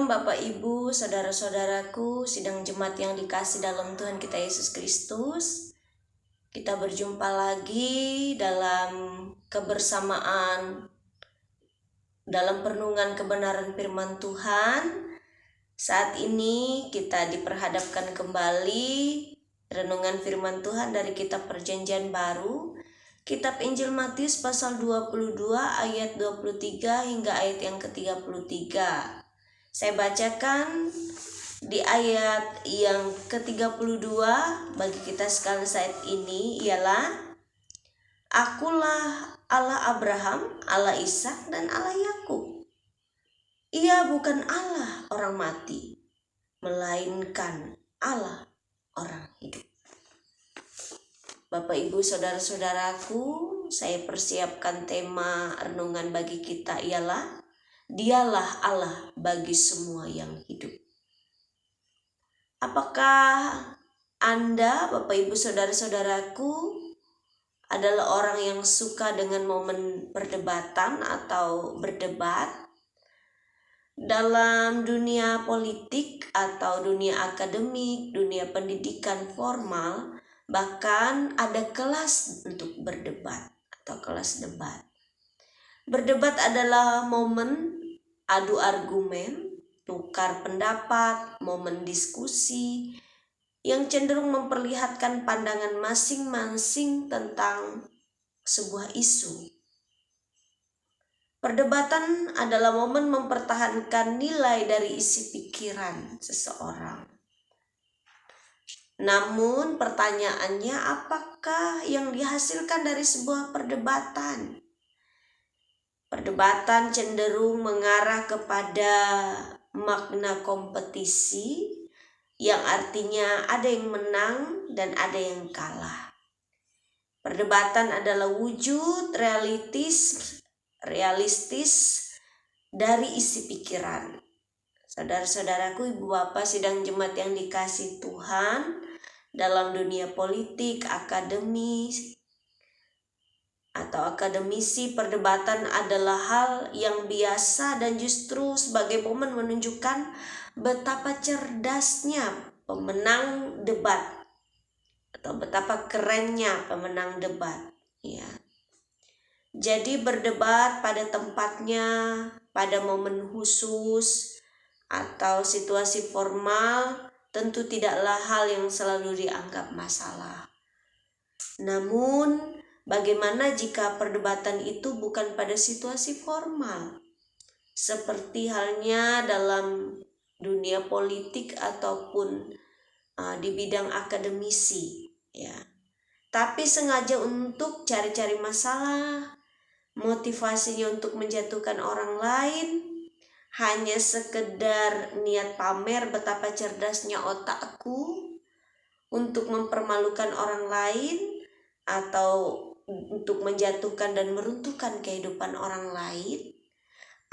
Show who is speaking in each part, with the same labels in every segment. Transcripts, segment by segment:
Speaker 1: Shalom Bapak Ibu, Saudara-saudaraku, sidang jemaat yang dikasih dalam Tuhan kita Yesus Kristus. Kita berjumpa lagi dalam kebersamaan, dalam perenungan kebenaran firman Tuhan. Saat ini kita diperhadapkan kembali renungan firman Tuhan dari kitab Perjanjian Baru, kitab Injil Matius pasal 22 ayat 23 hingga ayat yang ke-33. Saya bacakan di ayat yang ke-32 bagi kita sekalian saat ini ialah, Akulah Allah Abraham, Allah Ishak dan Allah Yakub. Ia bukan Allah orang mati, melainkan Allah orang hidup. Bapak Ibu Saudara-saudaraku, saya persiapkan tema renungan bagi kita ialah Dialah Allah bagi semua yang hidup. Apakah Anda, Bapak Ibu Saudara-saudaraku, adalah orang yang suka dengan momen perdebatan atau berdebat? Dalam dunia politik atau dunia akademik, dunia pendidikan formal, bahkan ada kelas untuk berdebat atau kelas debat. Berdebat adalah momen adu argumen, tukar pendapat, momen diskusi yang cenderung memperlihatkan pandangan masing-masing tentang sebuah isu. Perdebatan adalah momen mempertahankan nilai dari isi pikiran seseorang. Namun pertanyaannya, apakah yang dihasilkan dari sebuah perdebatan? Perdebatan cenderung mengarah kepada makna kompetisi yang artinya ada yang menang dan ada yang kalah. Perdebatan adalah wujud realistis dari isi pikiran. Saudara-saudaraku, ibu bapak sidang jemaat yang dikasih Tuhan, dalam dunia politik, akademis, atau akademisi, perdebatan adalah hal yang biasa dan justru sebagai momen menunjukkan betapa cerdasnya pemenang debat atau betapa kerennya pemenang debat, ya. Jadi berdebat pada tempatnya, pada momen khusus atau situasi formal tentu tidaklah hal yang selalu dianggap masalah. Namun bagaimana jika perdebatan itu bukan pada situasi formal? Seperti halnya dalam dunia politik ataupun di bidang akademisi, ya. Tapi sengaja untuk cari-cari masalah, motivasinya untuk menjatuhkan orang lain, hanya sekedar niat pamer betapa cerdasnya otakku untuk mempermalukan orang lain, atau untuk menjatuhkan dan meruntuhkan kehidupan orang lain.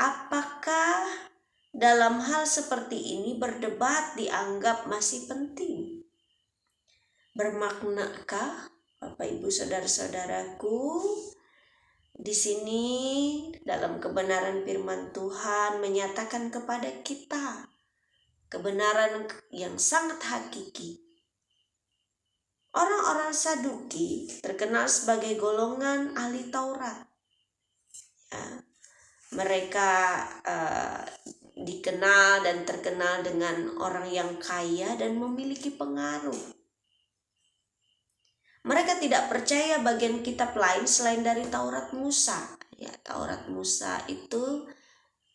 Speaker 1: Apakah dalam hal seperti ini berdebat dianggap masih penting? Bermaknakah, Bapak Ibu Saudara-saudaraku, di sini dalam kebenaran firman Tuhan menyatakan kepada kita kebenaran yang sangat hakiki. Orang-orang Saduki terkenal sebagai golongan ahli Taurat. Ya, mereka dikenal dan terkenal dengan orang yang kaya dan memiliki pengaruh. Mereka tidak percaya bagian kitab lain selain dari Taurat Musa. Ya, Taurat Musa itu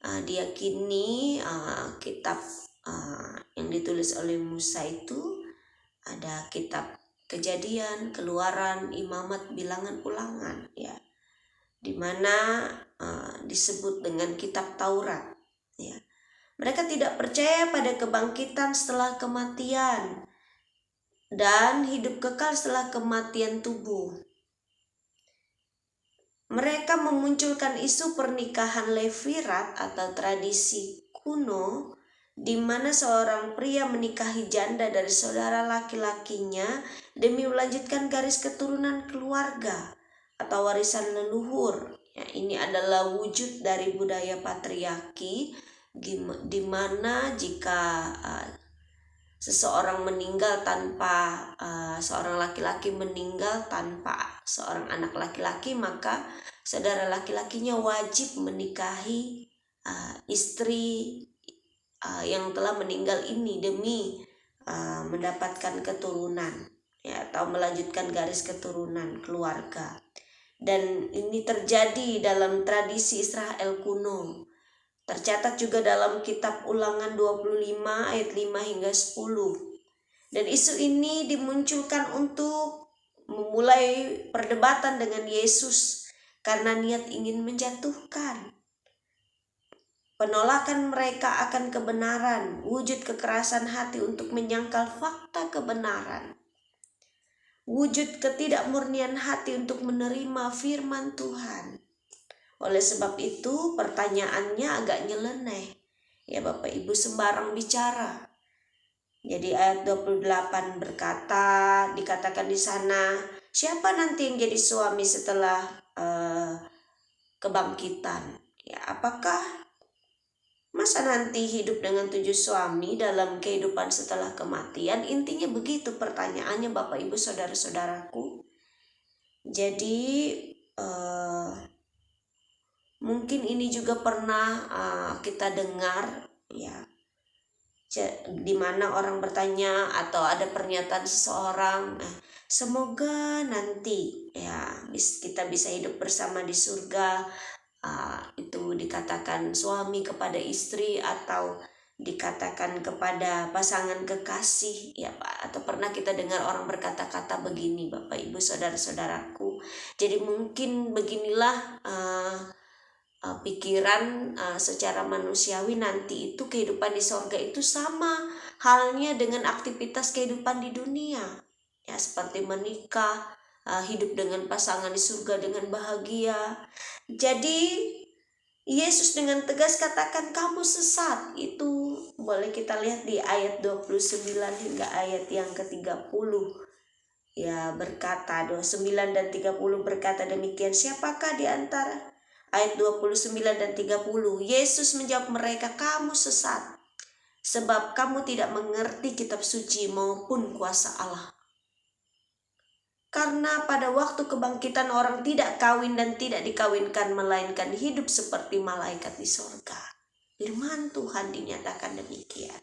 Speaker 1: diyakini kitab yang ditulis oleh Musa itu ada kitab Kejadian, Keluaran, Imamat, Bilangan, Ulangan, ya, di mana disebut dengan kitab Taurat. Ya. Mereka tidak percaya pada kebangkitan setelah kematian dan hidup kekal setelah kematian tubuh. Mereka memunculkan isu pernikahan Levirat atau tradisi kuno, di mana seorang pria menikahi janda dari saudara laki-lakinya demi melanjutkan garis keturunan keluarga atau warisan leluhur. Ya, ini adalah wujud dari budaya patriarki Dimana jika seseorang meninggal tanpa seorang laki-laki meninggal tanpa seorang anak laki-laki, maka saudara laki-lakinya wajib menikahi istri yang telah meninggal ini demi mendapatkan keturunan, ya, atau melanjutkan garis keturunan keluarga. Dan ini terjadi dalam tradisi Israel kuno. Tercatat juga dalam kitab Ulangan 25 ayat 5 hingga 10. Dan isu ini dimunculkan untuk memulai perdebatan dengan Yesus karena niat ingin menjatuhkan. Penolakan mereka akan kebenaran, wujud kekerasan hati untuk menyangkal fakta kebenaran. Wujud ketidakmurnian hati untuk menerima firman Tuhan. Oleh sebab itu pertanyaannya agak nyeleneh. Ya Bapak Ibu sembarang bicara. Jadi ayat 28 dikatakan di sana, siapa nanti yang jadi suami setelah kebangkitan? Ya, apakah masa nanti hidup dengan 7 suami dalam kehidupan setelah kematian? Intinya begitu pertanyaannya Bapak Ibu saudara-saudaraku. Jadi mungkin ini juga pernah kita dengar, ya, di mana orang bertanya atau ada pernyataan seseorang, semoga nanti ya kita bisa hidup bersama di surga. Itu dikatakan suami kepada istri atau dikatakan kepada pasangan kekasih, ya Pak. Atau pernah kita dengar orang berkata-kata begini Bapak Ibu saudara-saudaraku. Jadi mungkin beginilah pikiran secara manusiawi nanti itu kehidupan di surga itu sama halnya dengan aktivitas kehidupan di dunia, ya, seperti menikah, hidup dengan pasangan di surga dengan bahagia. Jadi Yesus dengan tegas katakan kamu sesat. Itu boleh kita lihat di ayat 29 hingga ayat yang ke-30. Ya, berkata 29 dan 30 berkata demikian, siapakah di antara ayat 29 dan 30, Yesus menjawab mereka, kamu sesat, sebab kamu tidak mengerti kitab suci maupun kuasa Allah. Karena pada waktu kebangkitan orang tidak kawin dan tidak dikawinkan, melainkan hidup seperti malaikat di sorga. Firman Tuhan dinyatakan demikian.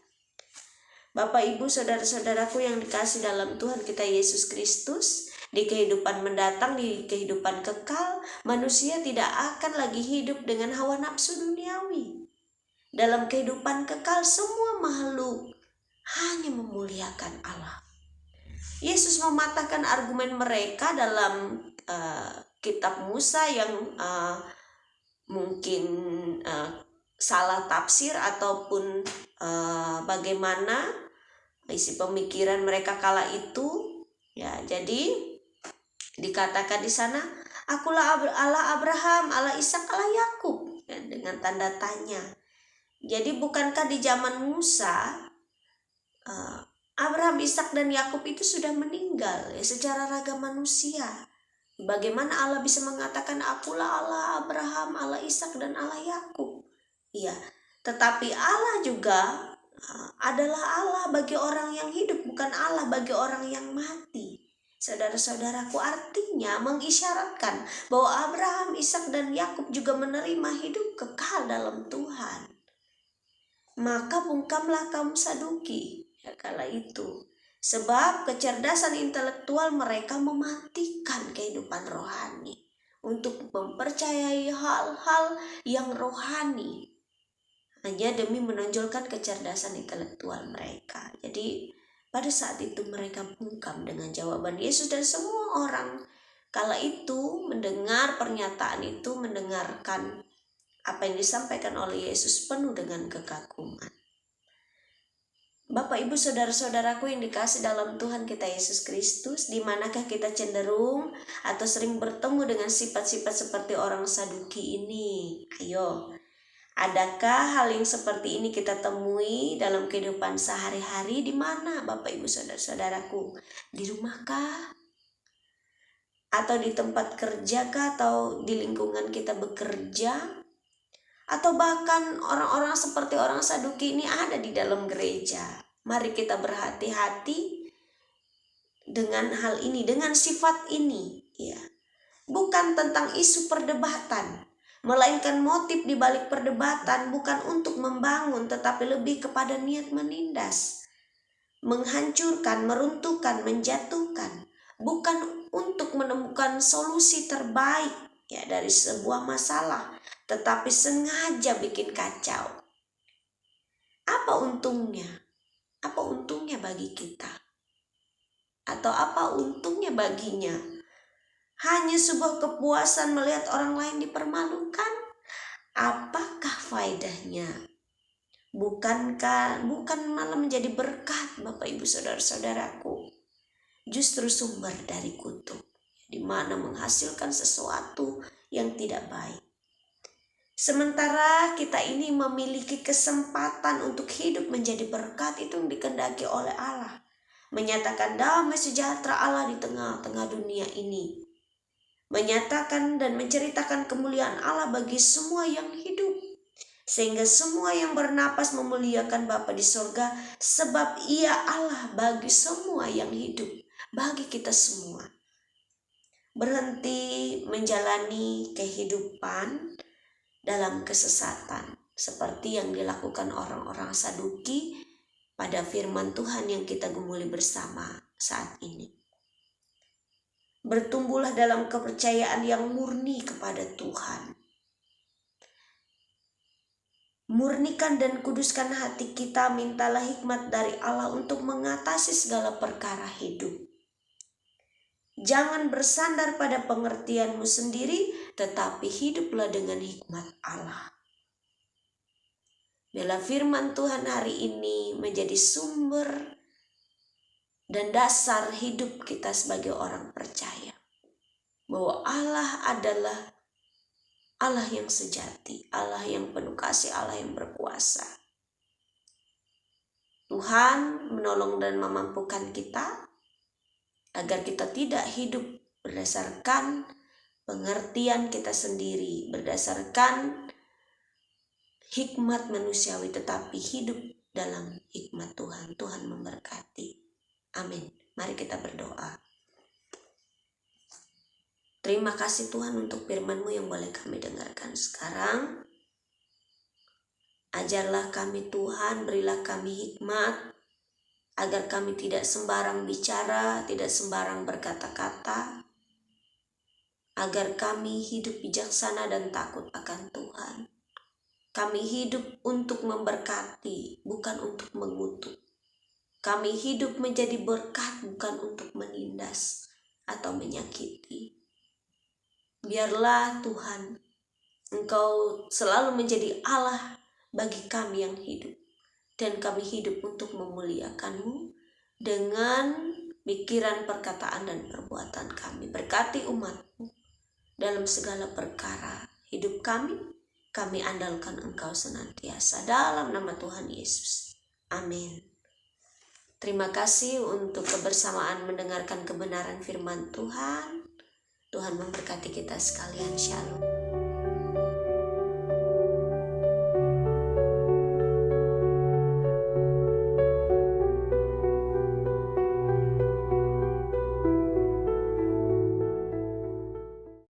Speaker 1: Bapak Ibu saudara-saudaraku yang dikasih dalam Tuhan kita Yesus Kristus, di kehidupan mendatang, di kehidupan kekal, manusia tidak akan lagi hidup dengan hawa nafsu duniawi. Dalam kehidupan kekal, semua makhluk hanya memuliakan Allah. Yesus mematahkan argumen mereka dalam kitab Musa yang mungkin salah tafsir ataupun bagaimana isi pemikiran mereka kala itu. Ya, jadi dikatakan di sana, akulah Allah Abraham, Allah Ishak, Allah Yakub, ya, dengan tanda tanya. Jadi bukankah di zaman Musa Abraham, Ishak dan Yakub itu sudah meninggal, ya, secara raga manusia? Bagaimana Allah bisa mengatakan akulah Allah Abraham, Allah Ishak dan Allah Yakub? Iya, tetapi Allah juga adalah Allah bagi orang yang hidup, bukan Allah bagi orang yang mati. Saudara-saudaraku, artinya mengisyaratkan bahwa Abraham, Ishak dan Yakub juga menerima hidup kekal dalam Tuhan. Maka bungkamlah kaum Saduki, ya, kala itu, sebab kecerdasan intelektual mereka mematikan kehidupan rohani untuk mempercayai hal-hal yang rohani hanya demi menonjolkan kecerdasan intelektual mereka. Jadi pada saat itu mereka bungkam dengan jawaban Yesus, dan semua orang kala itu mendengar pernyataan itu, mendengarkan apa yang disampaikan oleh Yesus penuh dengan kekaguman. Bapak Ibu saudara-saudaraku yang dikasih dalam Tuhan kita Yesus Kristus, di manakah kita cenderung atau sering bertemu dengan sifat-sifat seperti orang Saduki ini? Ayo, adakah hal yang seperti ini kita temui dalam kehidupan sehari-hari? Di mana Bapak Ibu saudara-saudaraku? Di rumahkah? Atau di tempat kerja kah? Atau di lingkungan kita bekerja? atau bahkan orang-orang seperti orang Saduki ini ada di dalam gereja. Mari kita berhati-hati dengan hal ini, dengan sifat ini, ya. Bukan tentang isu perdebatan, melainkan motif di balik perdebatan bukan untuk membangun, tetapi lebih kepada niat menindas, menghancurkan, meruntuhkan, menjatuhkan, bukan untuk menemukan solusi terbaik ya dari sebuah masalah, tetapi sengaja bikin kacau. Apa untungnya? Apa untungnya bagi kita? Atau apa untungnya baginya? Hanya sebuah kepuasan melihat orang lain dipermalukan? Apakah faedahnya? Bukan malah menjadi berkat, Bapak Ibu Saudara-saudaraku. Justru sumber dari kutuk, di mana menghasilkan sesuatu yang tidak baik. Sementara kita ini memiliki kesempatan untuk hidup menjadi berkat, itu yang dikehendaki oleh Allah. Menyatakan damai sejahtera Allah di tengah-tengah dunia ini. Menyatakan dan menceritakan kemuliaan Allah bagi semua yang hidup. Sehingga semua yang bernapas memuliakan Bapa di surga, sebab Ia Allah bagi semua yang hidup, bagi kita semua. Berhenti menjalani kehidupan dalam kesesatan, seperti yang dilakukan orang-orang Saduki pada firman Tuhan yang kita gumuli bersama saat ini. Bertumbuhlah dalam kepercayaan yang murni kepada Tuhan. Murnikan dan kuduskan hati kita, mintalah hikmat dari Allah untuk mengatasi segala perkara hidup. Jangan bersandar pada pengertianmu sendiri, tetapi hiduplah dengan hikmat Allah. Bila firman Tuhan hari ini menjadi sumber dan dasar hidup kita sebagai orang percaya, bahwa Allah adalah Allah yang sejati, Allah yang penuh kasih, Allah yang berkuasa. Tuhan menolong dan memampukan kita agar kita tidak hidup berdasarkan pengertian kita sendiri, berdasarkan hikmat manusiawi, tetapi hidup dalam hikmat Tuhan. Tuhan memberkati. Amin. Mari kita berdoa. Terima kasih Tuhan untuk firman-Mu yang boleh kami dengarkan sekarang. Ajarlah kami Tuhan, berilah kami hikmat, agar kami tidak sembarang bicara, tidak sembarang berkata-kata, agar kami hidup bijaksana dan takut akan Tuhan. Kami hidup untuk memberkati, bukan untuk mengutuk. Kami hidup menjadi berkat, bukan untuk menindas atau menyakiti. Biarlah Tuhan, Engkau selalu menjadi Allah bagi kami yang hidup. Dan kami hidup untuk memuliakan-Mu dengan pikiran, perkataan, dan perbuatan kami. Berkati umat-Mu dalam segala perkara hidup kami andalkan Engkau senantiasa. Dalam nama Tuhan Yesus. Amin. Terima kasih untuk kebersamaan mendengarkan kebenaran firman Tuhan. Tuhan memberkati kita sekalian. Shalom.